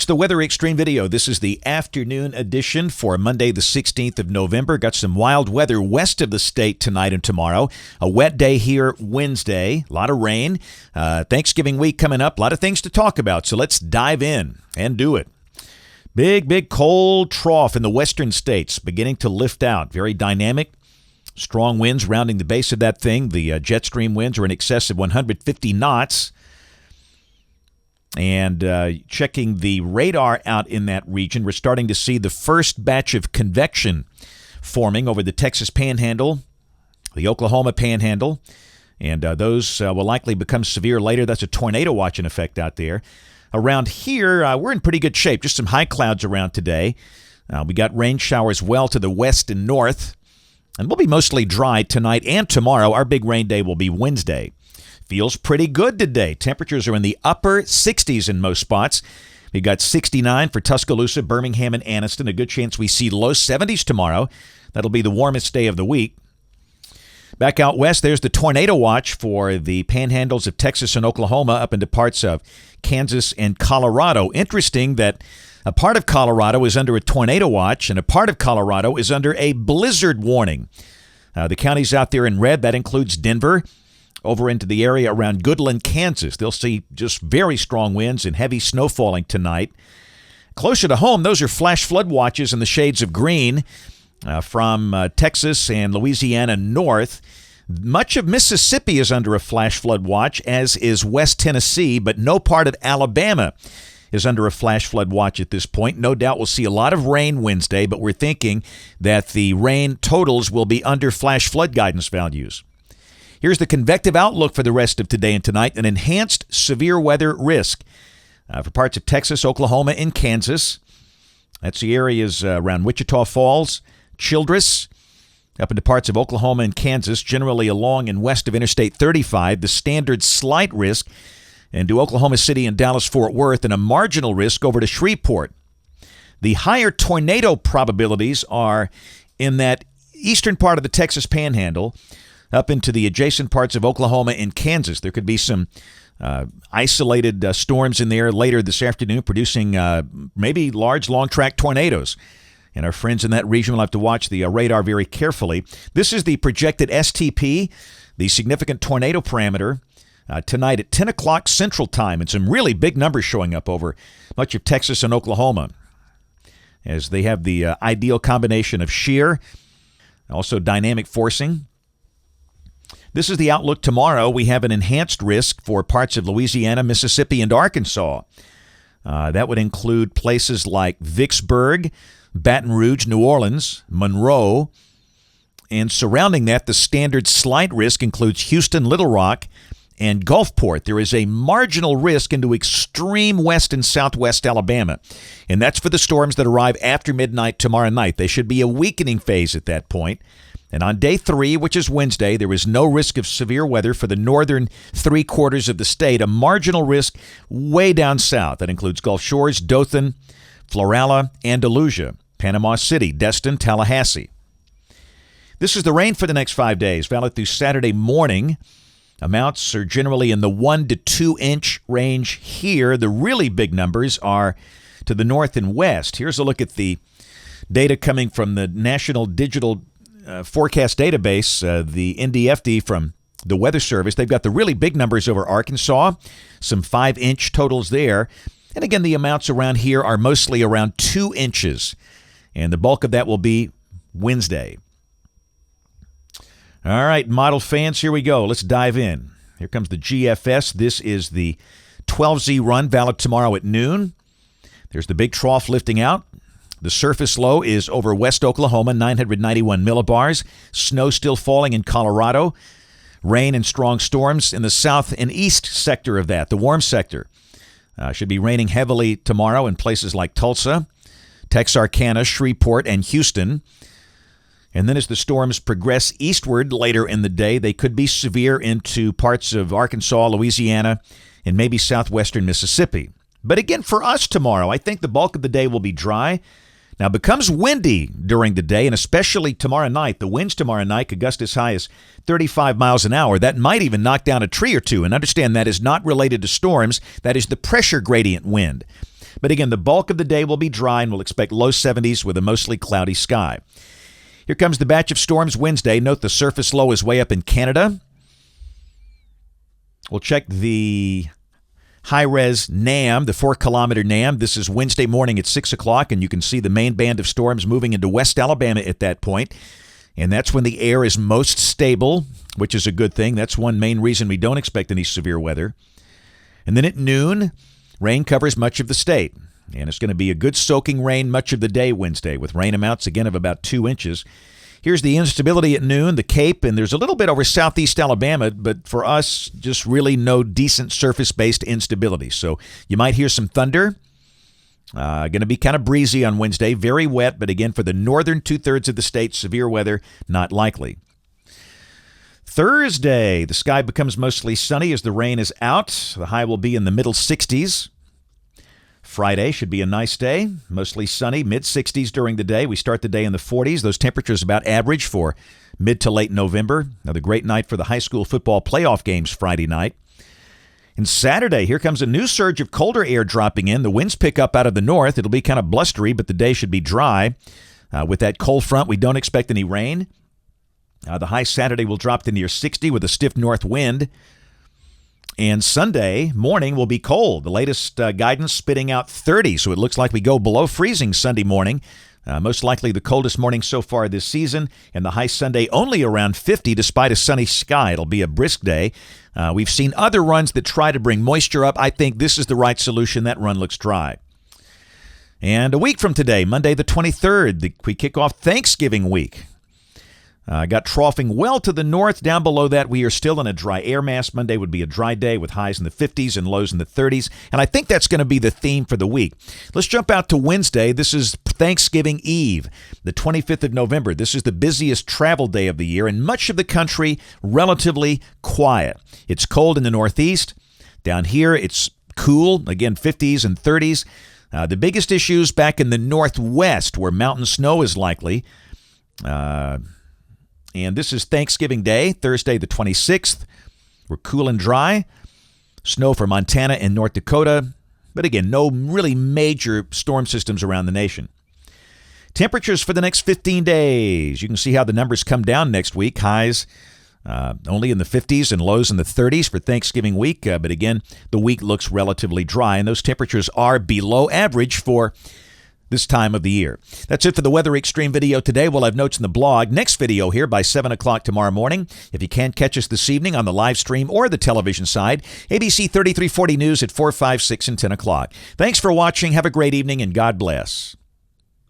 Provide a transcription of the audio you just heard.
It's the Weather Xtreme video. This is the afternoon edition for Monday, the 16th of November. Got some wild weather west of the state tonight and tomorrow. A wet day here Wednesday. A lot of rain. Thanksgiving week coming up. A lot of things to talk about. So let's dive in and do it. Big cold trough in the western states beginning to lift out. Very dynamic. Strong winds rounding the base of that thing. The jet stream winds are in excess of 150 knots. And checking the radar out in that region, we're starting to see the first batch of convection forming over the Texas Panhandle, the Oklahoma Panhandle, and those will likely become severe later. That's a tornado watch in effect out there. Around here, we're in pretty good shape. Just some high clouds around today. We got rain showers well to the west and north, and we'll be mostly dry tonight and tomorrow. Our big rain day will be Wednesday. Feels pretty good today. Temperatures are in the upper 60s in most spots. We got 69 for Tuscaloosa, Birmingham, and Anniston. A good chance we see low 70s tomorrow. That'll be the warmest day of the week. Back out west, there's the tornado watch for the panhandles of Texas and Oklahoma up into parts of Kansas and Colorado. Interesting that a part of Colorado is under a tornado watch and a part of Colorado is under a blizzard warning. The counties out there in red, that includes Denver, over into the area around Goodland, Kansas. They'll see just very strong winds and heavy snow falling tonight. Closer to home, those are flash flood watches in the shades of green from Texas and Louisiana north. Much of Mississippi is under a flash flood watch, as is West Tennessee, but no part of Alabama is under a flash flood watch at this point. No doubt we'll see a lot of rain Wednesday, but we're thinking that the rain totals will be under flash flood guidance values. Here's the convective outlook for the rest of today and tonight. An enhanced severe weather risk for parts of Texas, Oklahoma, and Kansas. That's the areas around Wichita Falls, Childress, up into parts of Oklahoma and Kansas, generally along and west of Interstate 35. The standard slight risk into Oklahoma City and Dallas-Fort Worth, and a marginal risk over to Shreveport. The higher tornado probabilities are in that eastern part of the Texas Panhandle, up into the adjacent parts of Oklahoma and Kansas. There could be some isolated storms in there later this afternoon, producing maybe large, long-track tornadoes. And our friends in that region will have to watch the radar very carefully. This is the projected STP, the significant tornado parameter, tonight at 10 o'clock Central Time, and some really big numbers showing up over much of Texas and Oklahoma, as they have the ideal combination of shear, also dynamic forcing. This is the outlook tomorrow. We have an enhanced risk for parts of Louisiana, Mississippi, and Arkansas. That would include places like Vicksburg, Baton Rouge, New Orleans, Monroe, and surrounding that, the standard slight risk includes Houston, Little Rock, and Gulfport. There is a marginal risk into extreme west and southwest Alabama, and that's for the storms that arrive after midnight tomorrow night. They should be a weakening phase at that point. And on day 3, which is Wednesday, there is no risk of severe weather for the northern 3/4 of the state. A marginal risk way down south. That includes Gulf Shores, Dothan, Florala, Andalusia, Panama City, Destin, Tallahassee. This is the rain for the next 5 days, valid through Saturday morning. Amounts are generally in the 1 to 2 inch range here. The really big numbers are to the north and west. Here's a look at the data coming from the National Digital Forecast Database, the NDFD from the Weather Service. They've got the really big numbers over Arkansas, some 5-inch totals there. And again, the amounts around here are mostly around 2 inches. And the bulk of that will be Wednesday. All right, model fans, here we go. Let's dive in. Here comes the GFS. This is the 12Z run, valid tomorrow at noon. There's the big trough lifting out. The surface low is over West Oklahoma, 991 millibars. Snow still falling in Colorado. Rain and strong storms in the south and east sector of that, the warm sector. Should be raining heavily tomorrow in places like Tulsa, Texarkana, Shreveport, and Houston. And then as the storms progress eastward later in the day, they could be severe into parts of Arkansas, Louisiana, and maybe southwestern Mississippi. But again, for us tomorrow, I think the bulk of the day will be dry. Now, it becomes windy during the day, and especially tomorrow night. The winds tomorrow night could gust as high as 35 miles an hour. That might even knock down a tree or two. And understand that is not related to storms. That is the pressure gradient wind. But again, the bulk of the day will be dry, and we'll expect low 70s with a mostly cloudy sky. Here comes the batch of storms Wednesday. Note the surface low is way up in Canada. We'll check the high-res NAM, the 4-kilometer NAM. This is Wednesday morning at 6 o'clock, and you can see the main band of storms moving into West Alabama at that point. And that's when the air is most stable, which is a good thing. That's one main reason we don't expect any severe weather. And then at noon, rain covers much of the state. And it's going to be a good soaking rain much of the day Wednesday, with rain amounts again of about 2 inches. Here's the instability at noon, the Cape, and there's a little bit over southeast Alabama, but for us, just really no decent surface-based instability. So you might hear some thunder. Going to be kind of breezy on Wednesday, very wet, but again, for the northern two-thirds of the state, severe weather not likely. Thursday, the sky becomes mostly sunny as the rain is out. The high will be in the middle 60s. Friday should be a nice day, mostly sunny, mid-60s during the day. We start the day in the 40s. Those temperatures about average for mid to late November. Another great night for the high school football playoff games Friday night. And Saturday, here comes a new surge of colder air dropping in. The winds pick up out of the north. It'll be kind of blustery, but the day should be dry. With that cold front, we don't expect any rain. The high Saturday will drop to near 60 with a stiff north wind. And Sunday morning will be cold. The latest guidance spitting out 30, so it looks like we go below freezing Sunday morning. Most likely the coldest morning so far this season, and the high Sunday only around 50 despite a sunny sky. It'll be a brisk day. We've seen other runs that try to bring moisture up. I think this is the right solution. That run looks dry. And a week from today, Monday the 23rd, we kick off Thanksgiving week. Got troughing well to the north. Down below that, we are still in a dry air mass. Monday would be a dry day with highs in the 50s and lows in the 30s. And I think that's going to be the theme for the week. Let's jump out to Wednesday. This is Thanksgiving Eve, the 25th of November. This is the busiest travel day of the year, and much of the country relatively quiet. It's cold in the northeast. Down here, it's cool, again, 50s and 30s. The biggest issues back in the northwest, where mountain snow is likely. And this is Thanksgiving Day, Thursday the 26th. We're cool and dry. Snow for Montana and North Dakota. But again, no really major storm systems around the nation. Temperatures for the next 15 days. You can see how the numbers come down next week. Highs only in the 50s and lows in the 30s for Thanksgiving week. But again, the week looks relatively dry. And those temperatures are below average for this time of the year. That's it for the Weather Xtreme video today. We'll have notes in the blog. Next video here by 7 o'clock tomorrow morning. If you can't catch us this evening on the live stream or the television side, ABC 3340 News at 4, 5, 6, and 10 o'clock. Thanks for watching. Have a great evening, and God bless.